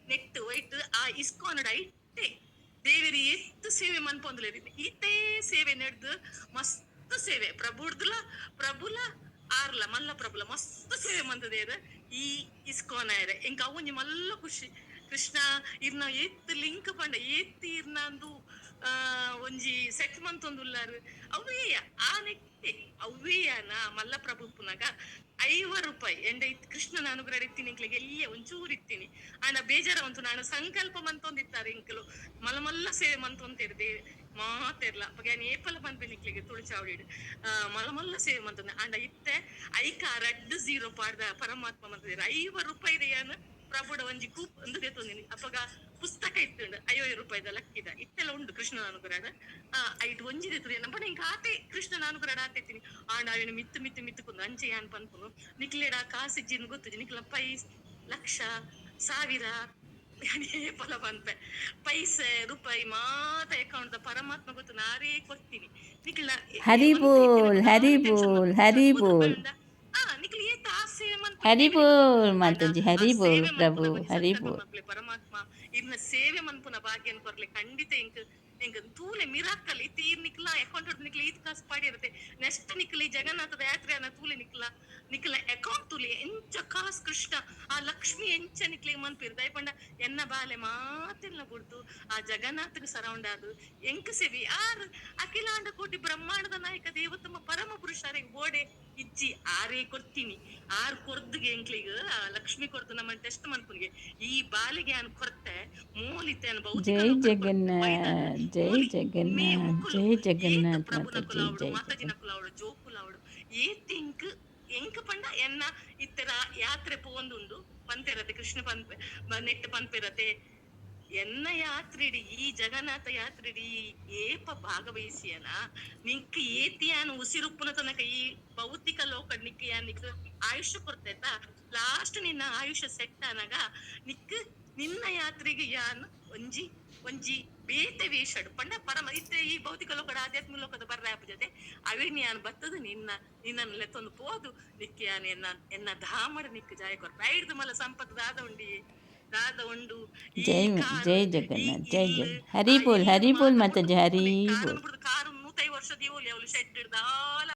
Net white ಆ ಇಸ್ಕಾನಡ ಇಟ್ಟೆ ದೇವೇರಿ ಎತ್ತು ಸೇವೆ ಮನ್ಪೊಂದುಲೆರ್ ಈತೆ ಸೇವೆ ನಡೆದು ಮಸ್ತ್ ಸೇವೆ ಪ್ರಭುಲ ಆರ್ಲ ಮಲ್ಲ ಪ್ರಭುಲ ಮಸ್ತ್ ಸೇವೆ ಮಂತದೇರ್ ಈ ಇಸ್ಕಾನ್ ಆಯ್ರೆ ಎಂಕ ಅವೊಂಜಿ ಮಲ್ಲ ಖುಷಿ ಕೃಷ್ಣ ಇರ್ನ ಏತ್ ಲಿಂಕ್ ಪಂಡ ಏತ್ ಇರ್ನಂದು ಒಂಜಿ ಸೆಟ್ ಮಂತೊಂದುಲ್ಲಾರು ಅವ್ವೇಯ ಆ ನೆಟ್ಟೆ ಅವ್ವೇಯನ ಮಲ್ಲ ಪ್ರಭುಪುನಗ ₹50 ಎಂಡ ಕೃಷ್ಣನ ಅನುಗ್ರಹ ಇತ್ತೀನಿ ಇಂಕ್ಲೆಗೆ ಎಲ್ಲಿಯ ಒಂಚೂರು ಇತ್ತೀನಿ ಆಂಡ ಬೇಜಾರ ಅಂತು ನಾನು ಸಂಕಲ್ಪ ಮಂತೊಂದಿತ್ತಾರೆ ಇಂಕಲು ಮಲ್ಲ ಮಲ್ಲ ಸೇವೆ ಮಂತೊಂದಿರ್ದೆ ಮಾತೆರ್ಲ ಬಗೆ ಏಪಲ ಪನ್ಪೆನಿಕ್ಲೆಗೆ ತುಳುಚಾವಡಿಡ್ ಮಲ್ಲ ಮಲ್ಲ ಸೇವೆ ಮಂತೊಂದೆ ಆಂಡ ಇತ್ತೆ ಐಕ ರಡ್ಡ್ ಜೀರೋ ಪಾಡ್ದ ಪರಮಾತ್ಮ ಮಂತದೇರು ₹50 ಪ್ರಭುಡ ಒಂಜಿ ಕೂಪ್ ಒಂದು ದೇತೊಂದಿನಿ ಅಪ್ಪಗ ಪುಸ್ತಕ ಇತ್ತುಂಡು ₹50 ಲಕ್ಕಿದ ಇತ್ತೆಲ್ಲ ಉಂಡು ಕೃಷ್ಣನ ಅನುಗ್ರಹ ಐಟ್ ಒಂಜಿ ದೇತುದು ನಂಬ ಇಂಕ ಆತೆ ಕೃಷ್ಣನ ಅನುಗ್ರಹ ಆತೆತ್ತಿನಿ ಆಂಡ ಅವೇನು ಮಿತ್ತು ಮಿತ್ತು ಮಿತ್ತುಕುಂಡು ಅಂಚೆ ಯಾನ್ ಪನ್ಪುನು ನಿಕ್ಲೆಡ ಕಾಸಿಜ್ಜಿನ ಗೊತ್ತುಜಿ ನಿಕ್ಲ ಪೈಸ್ ಲಕ್ಷ ಸಾವಿರ ಏಪಲ ಪನ್ಪೆ ಪೈಸೆ ರೂಪಾಯಿ ಮಾತ ಅಕೌಂಟ್ ಪರಮಾತ್ಮ ಗೊತ್ತು ನಾರೇ ಕೊಡ್ತೀನಿ ನಿಕ್ಲ ಹರಿ ಬೋಲ್ ಹರಿ ಬೋಲ್ ಹರಿ ಬೋಲ್ ನಿಕ್ಲ ಏತ ಆಸೆ ಹರಿ ಬೋಲ್ ಮಾತಾಜಿ ಹರಿ ಬೋಲ್ ಸೇವೆ ಪ್ರಭು ಮನ್ಪುನ ಬನ್ನಿ ಹರಿ ಸಂಕಲ್ಪ ಬೋಲ್. ಮನ್ಪುಲೆ ಪರಮಾತ್ಮ ಇರ್ನ ಸೇವೆ ಮನ್ಪುನ ಭಾಗ್ಯನ್ ಕೊರ್ಲೆ ಖಂಡಿತ ಇಂಕ್ ಎಂಕ್ ತೂಲೆ ಮಿರಾಕಲ್ ಇತ್ತೆ ಈರ್ ನಿಕ್ಲ ಅಕೌಂಟ್ ಹೊಡ್ ನಿಕ್ಲ ಈತ್ ಕಾಸು ಪಾಡಿರತೆ ನೆಕ್ಸ್ಟ್ ನಿಕ್ಲ ಈ ಜಗನ್ನಾಥದ ಯಾತ್ರೆ ಅನ್ನ ತೂಲೆ ನಿಕ್ಲ ಅಕೌಂಟ್ ತೂಲೆ ಎಂಚ ಕಾಸ್ ಕೃಷ್ಣ ಆ ಲಕ್ಷ್ಮಿ ಎಂಚ ನಿಕ್ಲಿಗೆ ಮನ್ಪಿರ್ ದಯಪಂಡ ಎನ್ನ ಬಾಲೆ ಮಾತೆಲ್ಲ ಬಿಡ್ತು ಆ ಜಗನ್ನಾಥಗ್ ಸರೌಂಡ್ ಆದು ಎಂಕ್ ಸೇವಿ ಆರ್ ಅಖಿಲಾಂಡ ಕೋಟಿ ಬ್ರಹ್ಮಾಂಡದ ನಾಯಕ ದೇವತಮ್ಮ ಪರಮ ಪುರುಷರಿಗೆ ಬೋಡೆ ಇಜ್ಜಿ ಆರೇ ಕೊಡ್ತೀನಿ ಆರ್ ಕೊರ್ದ್ಗೆ ಎಂಕ್ಲಿಗ ಆ ಲಕ್ಷ್ಮಿ ಕೊರ್ದು ನಮ್ಮ ಟೆಸ್ಟ್ ಮನ್ಪುನಿಗೆ ಈ ಬಾಲಿಗೆ ಅನ್ ಕೊರ್ತೆ ಮೂಲಿತೆ ಅನ್ ಭೌತಿಕ ಜೈ ಲೋಕದ ಜಗನ್ನಾಥ್ ಜೈ ಮೂಲಿ ಮೇ ಜಗನ್ನಾಥ್ ಮುಕ್ಕುಲು ಜೈ ಏತ್ ಜಗನ್ನಾಥ್ ಪ್ರಭುನ ಮಾತಾಜಿ ಕುಲಾವಡು ಜೈ ಮಾತಾಜಿನ ಜಗನ್ನಾಥ್. ಕುಲಾವಡು ಜೋಕುಲಾವಡು ಏತ್ ಎಂಕ್ ಪಂಡ ಎನ್ನ ಇತ್ತರ ಯಾತ್ರೆ ಪೋಂದುಂಡು ಪಂತೆರತೆ ಕೃಷ್ಣ ನೆಟ್ ಪನ್ಪೆರತೆ ಎನ್ನ ಯಾತ್ರೆಡಿ ಈ ಜಗನ್ನಾಥ ಯಾತ್ರೆಡಿ ಏಪ ಭಾಗವಹಿಸಿಯನ ನಿಂಕ್ ಏತಿಯಾನು ಉಸಿರುಪ್ಪುನ ತನಕ ಈ ಭೌತಿಕ ಲೋಕ ನಿಕ್ ಆಯುಷ್ಯ ಕೊಡ್ತೈತ ಲಾಸ್ಟ್ ನಿನ್ನ ಆಯುಷ್ಯ ಸೆಟ್ ಆನಾಗ ನಿನ್ನ ಯಾತ್ರೆಗೆ ಯಾನ್ ಒಂಜಿ ಒಂಜಿ ಬೇತೆ ವೇಷಡು ಪಂಡ ಪರಮ ಇತ್ತೆ ಈ ಭೌತಿಕ ಲೋಕದ ಆಧ್ಯಾತ್ಮಿಕ ಲೋಕದ ಬರ್ರ ಆಪ ಜೊತೆ ಅವೇನ್ ಯಾನ್ ಬತ್ತದು ನಿನ್ನ ಲೆತ್ತೊಂದು ಪೋದು ನಿಕ್ ಯಾನ್ ಎನ್ನ ಧಾಮಡ ನಿಕ್ ಜಾಯ ಕೊರ್ಪ ಐಡ್ದು ಮಲ್ಲ ಸಂಪತ್ ದಾದ ಉಂಡು ಈ ಜೈ ಕಾರು ಜೈ ಈ ಜಗನ್ನಾಥ್ ಜೈ ಇಲ್ಲು ಜಗನ್ನಾಥ್ ಹರಿ ಬೋಲ್ ಇಲ್ಲು ಹರಿ ಬೋಲ್ ಮಾತ ಮಾತಾಜಿ ಹರಿ ಕಾರನ್ನು ಬೋಲ್. ಬಿಡುದು ಕಾರು 150 ವರ್ಷದ ಓಲಿ ಅವಳು ಶೆಡ್ ಹಿಡ್ದಾಲ